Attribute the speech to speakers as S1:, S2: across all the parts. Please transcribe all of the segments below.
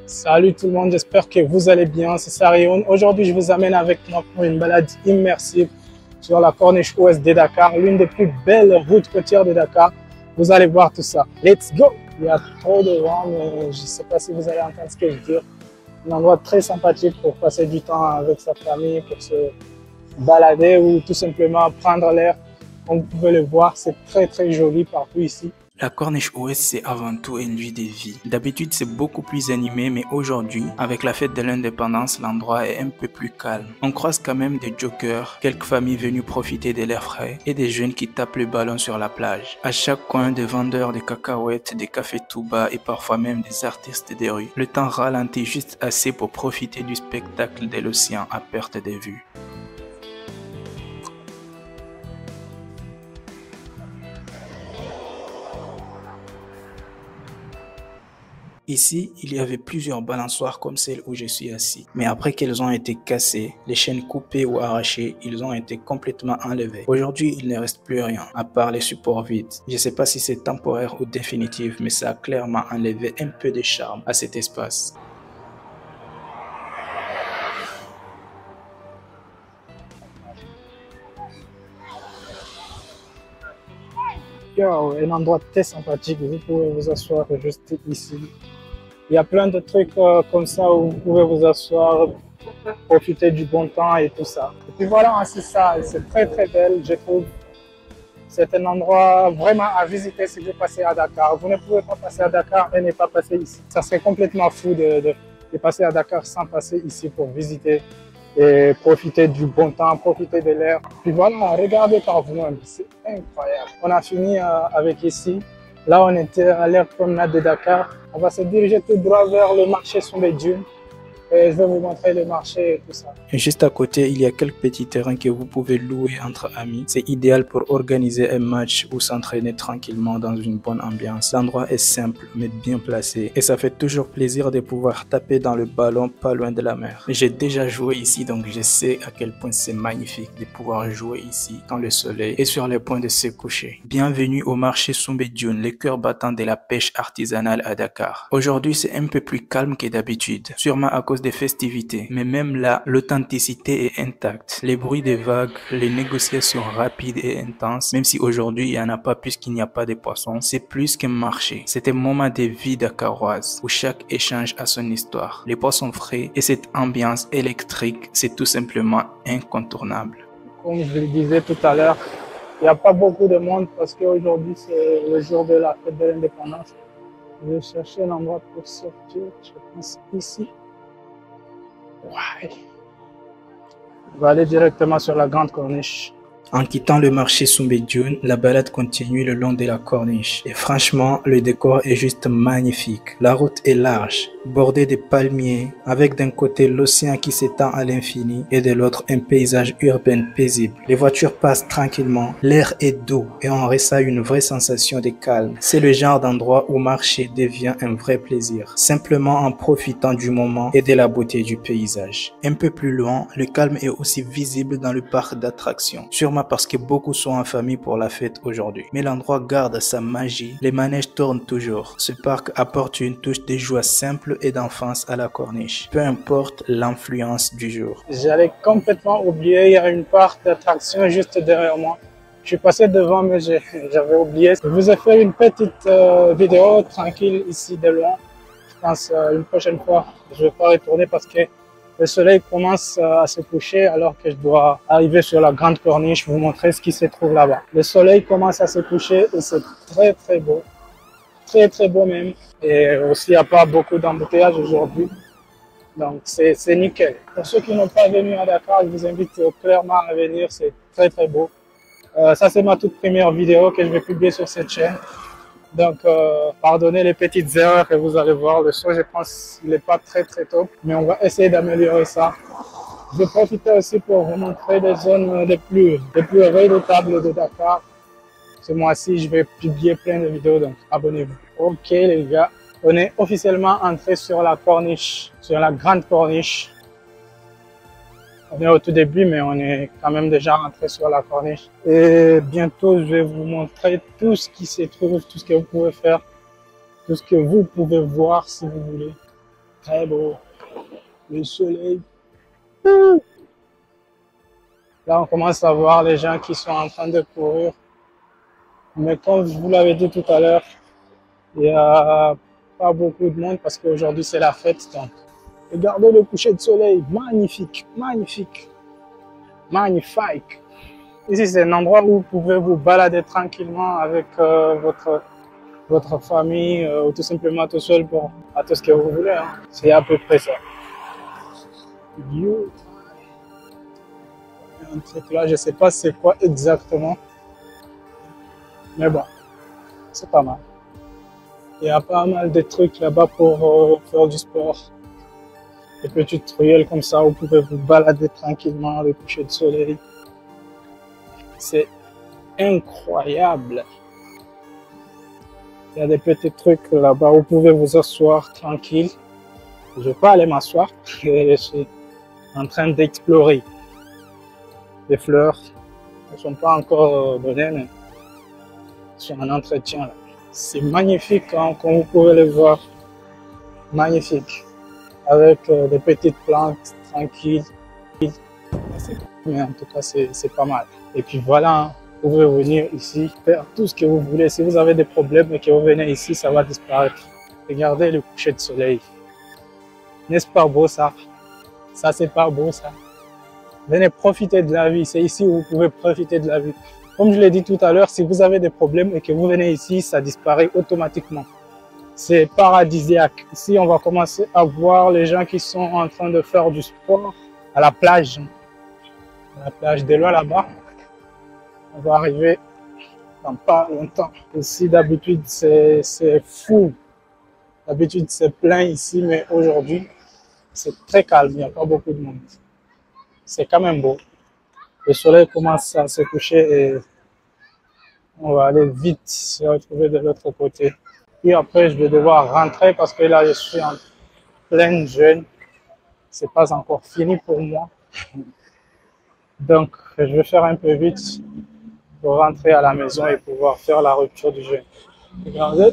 S1: Salut tout le monde, j'espère que vous allez bien, c'est Sarion. Aujourd'hui, je vous amène avec moi pour une balade immersive sur la corniche ouest de Dakar, l'une des plus belles routes côtières de Dakar. Vous allez voir tout ça. Let's go! Il y a trop de vent, mais je ne sais pas si vous allez entendre ce que je dis. Un endroit très sympathique pour passer du temps avec sa famille, pour se balader ou tout simplement prendre l'air. Comme vous pouvez le voir, c'est très joli partout ici.
S2: La Corniche Ouest, c'est avant tout une vie de vie. D'habitude, c'est beaucoup plus animé, mais aujourd'hui, avec la fête de l'indépendance, l'endroit est un peu plus calme. On croise quand même des jokers, quelques familles venues profiter de l'air frais et des jeunes qui tapent le ballon sur la plage. À chaque coin, des vendeurs de cacahuètes, des cafés tout bas et parfois même des artistes des rues. Le temps ralentit juste assez pour profiter du spectacle de l'océan à perte de vue. Ici, il y avait plusieurs balançoires comme celle où je suis assis. Mais après qu'elles ont été cassées, les chaînes coupées ou arrachées, ils ont été complètement enlevés. Aujourd'hui, il ne reste plus rien, à part les supports vides. Je ne sais pas si c'est temporaire ou définitif, mais ça a clairement enlevé un peu de charme à cet espace.
S1: Yo, un endroit très sympathique, vous pouvez vous asseoir juste ici. Il y a plein de trucs comme ça où vous pouvez vous asseoir, profiter du bon temps et tout ça. Et puis voilà, c'est ça, c'est très belle, je trouve. C'est un endroit vraiment à visiter si vous passez à Dakar. Vous ne pouvez pas passer à Dakar et ne pas passer ici. Ça serait complètement fou de passer à Dakar sans passer ici pour visiter et profiter du bon temps, profiter de l'air. Puis voilà, regardez par vous-même, c'est incroyable. On a fini avec ici. Là, on était à l'aire promenade de Dakar. On va se diriger tout droit vers le marché Soumbédioune. Et je vais vous montrer le marché et tout ça.
S2: Et juste à côté, il y a quelques petits terrains que vous pouvez louer entre amis. C'est idéal pour organiser un match ou s'entraîner tranquillement dans une bonne ambiance. L'endroit est simple, mais bien placé. Et ça fait toujours plaisir de pouvoir taper dans le ballon pas loin de la mer. J'ai déjà joué ici, donc je sais à quel point c'est magnifique de pouvoir jouer ici quand le soleil est sur le point de se coucher. Bienvenue au marché Soumbédioune, le cœur battant de la pêche artisanale à Dakar. Aujourd'hui, c'est un peu plus calme que d'habitude, sûrement à cause des festivités, mais même là, l'authenticité est intacte. Les bruits des vagues, les négociations rapides et intenses, même si aujourd'hui il n'y en a pas puisqu'il n'y a pas de poissons, c'est plus qu'un marché. C'est un moment de vie dakaroise où chaque échange a son histoire. Les poissons frais et cette ambiance électrique, c'est tout simplement incontournable.
S1: Comme je le disais tout à l'heure, il n'y a pas beaucoup de monde parce qu'aujourd'hui c'est le jour de la fête de l'indépendance. Je vais chercher un endroit pour sortir, je pense ici. Ouais. On va aller directement sur la grande corniche.
S2: En quittant le marché Soumbédioune, la balade continue le long de la corniche. Et franchement, le décor est juste magnifique. La route est large, bordée de palmiers, avec d'un côté l'océan qui s'étend à l'infini et de l'autre un paysage urbain paisible. Les voitures passent tranquillement, l'air est doux et on ressent une vraie sensation de calme. C'est le genre d'endroit où marcher devient un vrai plaisir, simplement en profitant du moment et de la beauté du paysage. Un peu plus loin, le calme est aussi visible dans le parc d'attractions. Sûrement parce que beaucoup sont en famille pour la fête aujourd'hui. Mais l'endroit garde sa magie, les manèges tournent toujours. Ce parc apporte une touche de joie simple et d'enfance à la corniche, peu importe l'influence du jour.
S1: J'allais complètement oublier, il y a une parc d'attraction juste derrière moi. Je suis passé devant, mais j'avais oublié. Je vous ai fait une petite vidéo tranquille ici de loin. Je pense une prochaine fois, je ne vais pas retourner parce que le soleil commence à se coucher alors que je dois arriver sur la grande corniche, vous montrer ce qui se trouve là-bas. Le soleil commence à se coucher et c'est très beau. Très beau même. Et aussi, il n'y a pas beaucoup d'embouteillage aujourd'hui. Donc, c'est nickel. Pour ceux qui n'ont pas venu à Dakar, je vous invite clairement à venir. C'est très beau. Ça, c'est ma toute première vidéo que je vais publier sur cette chaîne. Donc, pardonnez les petites erreurs que vous allez voir. Le son, je pense, il n'est pas très top, mais on va essayer d'améliorer ça. Je vais profiter aussi pour vous montrer les zones les plus redoutables de Dakar. Ce mois-ci, je vais publier plein de vidéos, donc abonnez-vous. Ok les gars, on est officiellement entré sur la corniche, sur la grande corniche. On est au tout début, mais on est quand même déjà rentré sur la corniche. Et bientôt, je vais vous montrer tout ce qui se trouve, tout ce que vous pouvez faire, tout ce que vous pouvez voir si vous voulez. très beau. Le soleil. Là, on commence à voir les gens qui sont en train de courir. Mais comme je vous l'avais dit tout à l'heure, il n'y a pas beaucoup de monde parce qu'aujourd'hui, c'est la fête. Donc, regardez le coucher de soleil. Magnifique, magnifique, magnifique. Ici, c'est un endroit où vous pouvez vous balader tranquillement avec votre famille ou tout simplement tout seul pour à tout ce que vous voulez. Hein. C'est à peu près ça. You. Un truc là, je sais pas c'est quoi exactement. Mais bon, c'est pas mal. Il y a pas mal de trucs là-bas pour faire du sport. Des petites ruelles comme ça, où vous pouvez vous balader tranquillement, le coucher de soleil. C'est incroyable. Il y a des petits trucs là-bas où vous pouvez vous asseoir tranquille. Je vais pas aller m'asseoir, je suis en train d'explorer. Les fleurs ne sont pas encore données, mais sont en entretien là. C'est magnifique, hein, comme vous pouvez le voir. Magnifique. Avec des petites plantes tranquilles. Mais en tout cas, c'est pas mal. Et puis voilà, hein, vous pouvez venir ici, faire tout ce que vous voulez. Si vous avez des problèmes et que vous venez ici, ça va disparaître. Regardez le coucher de soleil. N'est-ce pas beau ça? Ça, c'est pas beau ça. Venez profiter de la vie. C'est ici où vous pouvez profiter de la vie. Comme je l'ai dit tout à l'heure, si vous avez des problèmes et que vous venez ici, ça disparaît automatiquement. C'est paradisiaque. Ici, on va commencer à voir les gens qui sont en train de faire du sport à la plage. À la plage de l'eau là-bas. On va arriver dans pas longtemps. Ici, d'habitude, c'est fou. D'habitude, c'est plein ici, mais aujourd'hui, c'est très calme. Il n'y a pas beaucoup de monde. C'est quand même beau. Le soleil commence à se coucher et on va aller vite se retrouver de l'autre côté. Puis après, je vais devoir rentrer parce que là, je suis en plein jeûne. C'est pas encore fini pour moi. Donc, je vais faire un peu vite pour rentrer à la maison et pouvoir faire la rupture du jeûne. Regardez.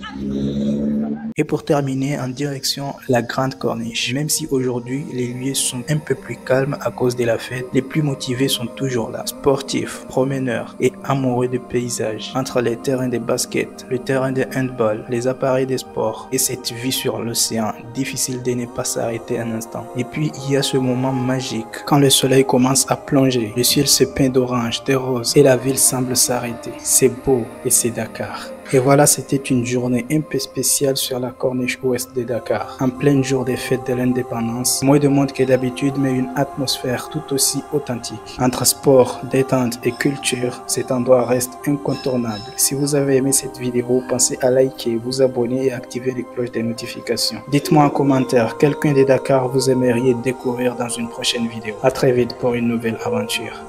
S2: Et pour terminer, en direction la Grande Corniche. Même si aujourd'hui les lieux sont un peu plus calmes à cause de la fête, les plus motivés sont toujours là. Sportifs, promeneurs et amoureux de paysages. Entre les terrains de basket, le terrain de handball, les appareils de sport et cette vue sur l'océan, difficile de ne pas s'arrêter un instant. Et puis il y a ce moment magique quand le soleil commence à plonger, le ciel se peint d'orange, de rose et la ville semble s'arrêter. C'est beau et c'est Dakar. Et voilà, c'était une journée un peu spéciale sur la corniche ouest de Dakar. En plein jour des fêtes de l'indépendance, moins de monde que d'habitude, mais une atmosphère tout aussi authentique. Entre sport, détente et culture, cet endroit reste incontournable. Si vous avez aimé cette vidéo, pensez à liker, vous abonner et activer les cloches des notifications. Dites-moi en commentaire quel coin de Dakar vous aimeriez découvrir dans une prochaine vidéo. À très vite pour une nouvelle aventure.